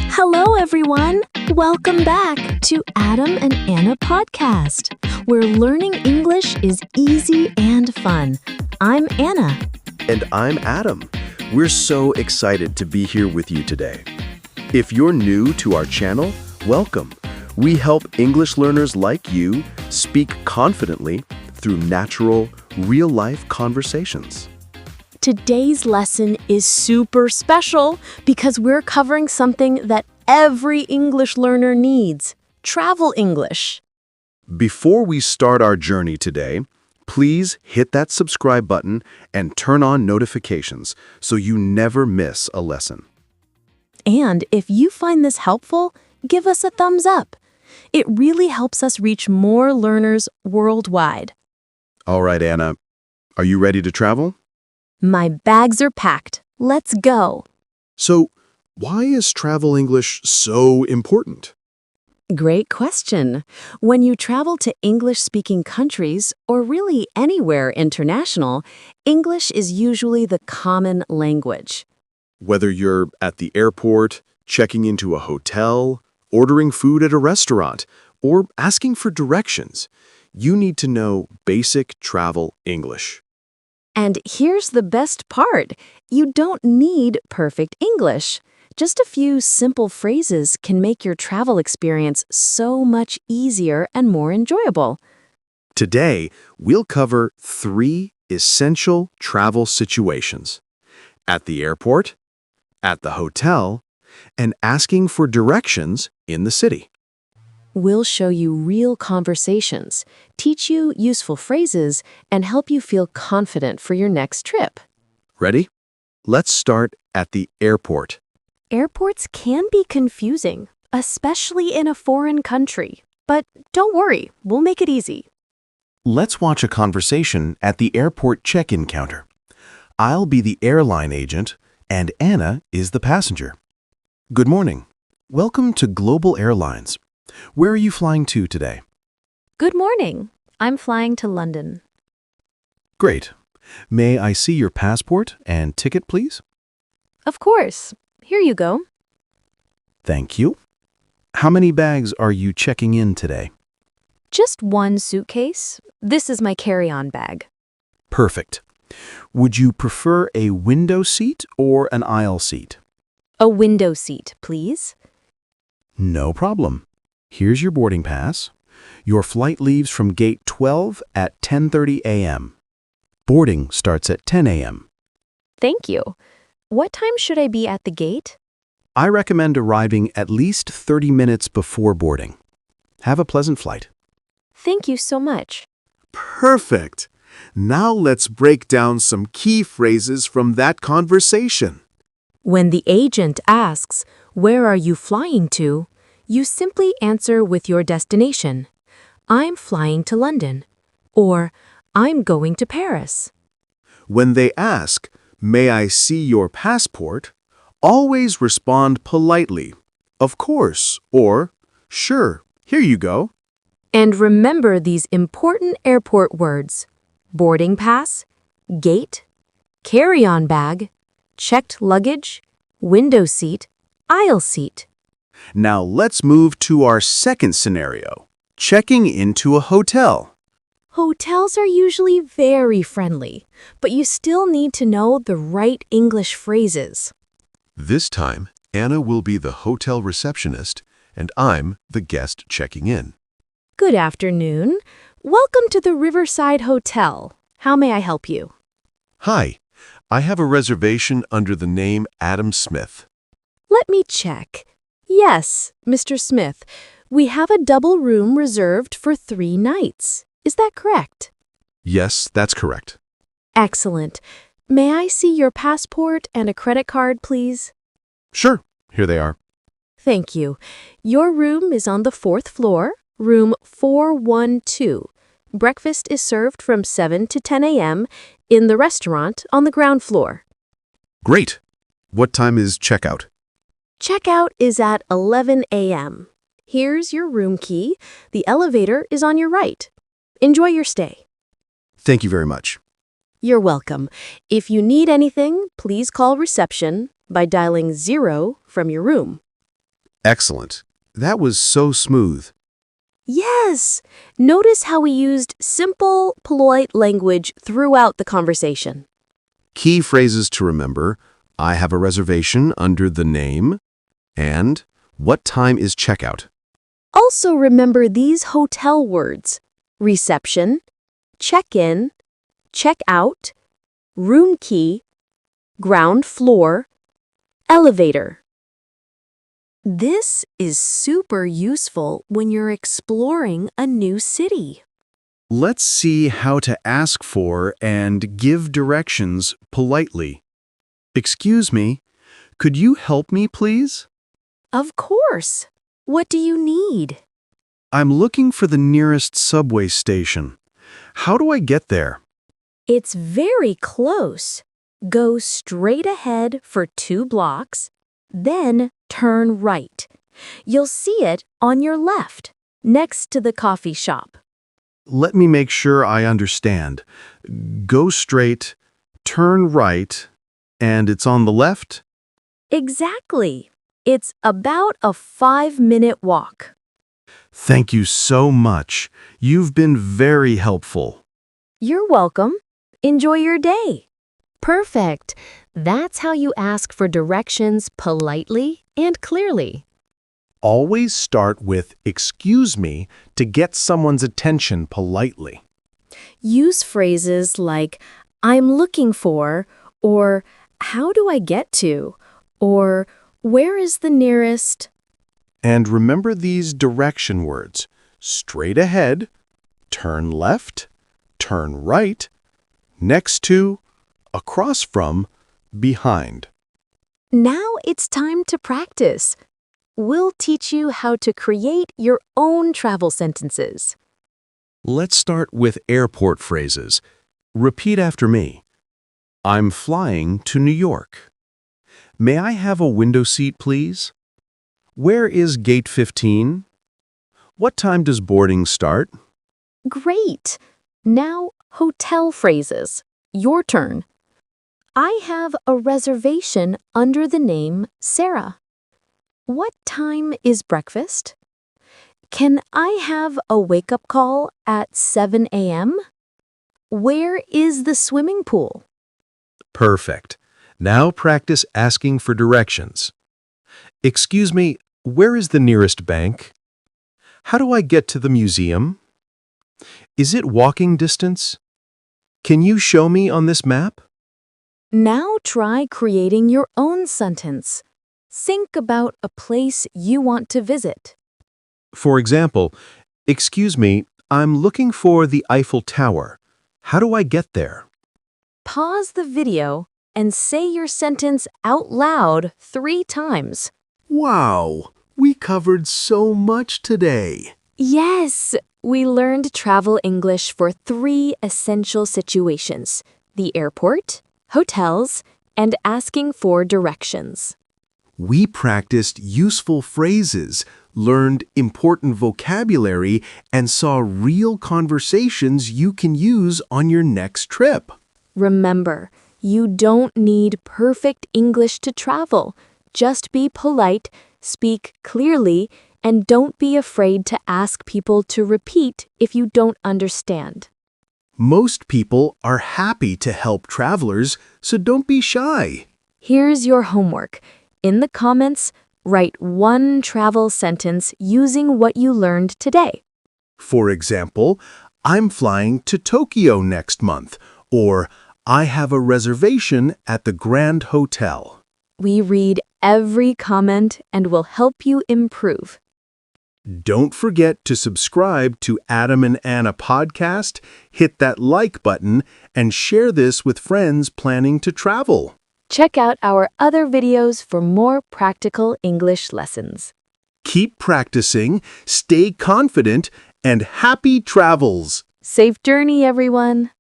Hello, everyone. Welcome back to Adam and Anna podcast, where learning English is easy and fun. I'm Anna. And I'm Adam. We're so excited to be here with you today. If you're new to our channel, welcome. We help English learners like you speak confidently through natural, real-life conversations. Today's lesson is super special because we're covering something that every English learner needs: travel English. Before we start our journey today, please hit that subscribe button and turn on notifications so you never miss a lesson. And if you find this helpful, give us a thumbs up. It really helps us reach more learners worldwide. All right, Anna, are you ready to travel? My bags are packed. Let's go. So, why is travel English so important? Great question. When you travel to English-speaking countries, or really anywhere international, English is usually the common language. Whether you're at the airport, checking into a hotel, ordering food at a restaurant, or asking for directions, you need to know basic travel English. And here's the best part. You don't need perfect English. Just a few simple phrases can make your travel experience so much easier and more enjoyable. Today, we'll cover 3 essential travel situations: at the airport, at the hotel, and asking for directions in the city. We'll show you real conversations, teach you useful phrases, and help you feel confident for your next trip. Ready? Let's start at the airport. Airports can be confusing, especially in a foreign country. But don't worry, we'll make it easy. Let's watch a conversation at the airport check-in counter. I'll be the airline agent, and Anna is the passenger. Good morning. Welcome to Global Airlines. Where are you flying to today? Good morning. I'm flying to London. Great. May I see your passport and ticket, please? Of course. Here you go. Thank you. How many bags are you checking in today? Just one suitcase. This is my carry-on bag. Perfect. Would you prefer a window seat or an aisle seat? A window seat, please. No problem. Here's your boarding pass. Your flight leaves from gate 12 at 10:30 a.m. Boarding starts at 10 a.m. Thank you. What time should I be at the gate? I recommend arriving at least 30 minutes before boarding. Have a pleasant flight. Thank you so much. Perfect. Now let's break down some key phrases from that conversation. When the agent asks, "Where are you flying to?" you simply answer with your destination. I'm flying to London. Or, I'm going to Paris. When they ask, "May I see your passport?" always respond politely, "Of course," or "Sure, here you go." And remember these important airport words: boarding pass, gate, carry-on bag, checked luggage, window seat, aisle seat. Now let's move to our second scenario, checking into a hotel. Hotels are usually very friendly, but you still need to know the right English phrases. This time, Anna will be the hotel receptionist, and I'm the guest checking in. Good afternoon. Welcome to the Riverside Hotel. How may I help you? Hi, I have a reservation under the name Adam Smith. Let me check. Yes, Mr. Smith, we have a double room reserved for 3 nights. Is that correct? Yes, that's correct. Excellent. May I see your passport and a credit card, please? Sure, here they are. Thank you. Your room is on the 4th floor, room 412. Breakfast is served from 7 to 10 a.m. in the restaurant on the ground floor. Great. What time is checkout? Checkout is at 11 a.m. Here's your room key. The elevator is on your right. Enjoy your stay. Thank you very much. You're welcome. If you need anything, please call reception by dialing 0 from your room. Excellent. That was so smooth. Yes! Notice how we used simple, polite language throughout the conversation. Key phrases to remember: I have a reservation under the name, and what time is checkout? Also remember these hotel words: reception, check-in, check-out, room key, ground floor, elevator. This is super useful when you're exploring a new city. Let's see how to ask for and give directions politely. Excuse me, could you help me, please? Of course. What do you need? I'm looking for the nearest subway station. How do I get there? It's very close. Go straight ahead for 2 blocks, then turn right. You'll see it on your left, next to the coffee shop. Let me make sure I understand. Go straight, turn right, and it's on the left? Exactly. It's about a 5-minute walk. Thank you so much. You've been very helpful. You're welcome. Enjoy your day. Perfect. That's how you ask for directions politely and clearly. Always start with "excuse me" to get someone's attention politely. Use phrases like "I'm looking for," or "How do I get to?" or "Where is the nearest?" And remember these direction words: straight ahead, turn left, turn right, next to, across from, behind. Now it's time to practice. We'll teach you how to create your own travel sentences. Let's start with airport phrases. Repeat after me. I'm flying to New York. May I have a window seat, please? Where is gate 15? What time does boarding start? Great! Now, hotel phrases. Your turn. I have a reservation under the name Sarah. What time is breakfast? Can I have a wake-up call at 7 a.m.? Where is the swimming pool? Perfect. Now practice asking for directions. Excuse me, where is the nearest bank? How do I get to the museum? Is it walking distance? Can you show me on this map? Now try creating your own sentence. Think about a place you want to visit. For example, excuse me, I'm looking for the Eiffel Tower. How do I get there? Pause the video and say your sentence out loud 3 times. Wow, we covered so much today. Yes, we learned travel English for 3 essential situations: the airport, hotels, and asking for directions. We practiced useful phrases, learned important vocabulary, and saw real conversations you can use on your next trip. Remember, you don't need perfect English to travel. Just be polite, speak clearly, and don't be afraid to ask people to repeat if you don't understand. Most people are happy to help travelers, so don't be shy. Here's your homework. In the comments, write 1 travel sentence using what you learned today. For example, I'm flying to Tokyo next month, or I have a reservation at the Grand Hotel. We read every comment and will help you improve. Don't forget to subscribe to Adam and Anna podcast, hit that like button, and share this with friends planning to travel. Check out our other videos for more practical English lessons. Keep practicing, stay confident, and happy travels! Safe journey, everyone!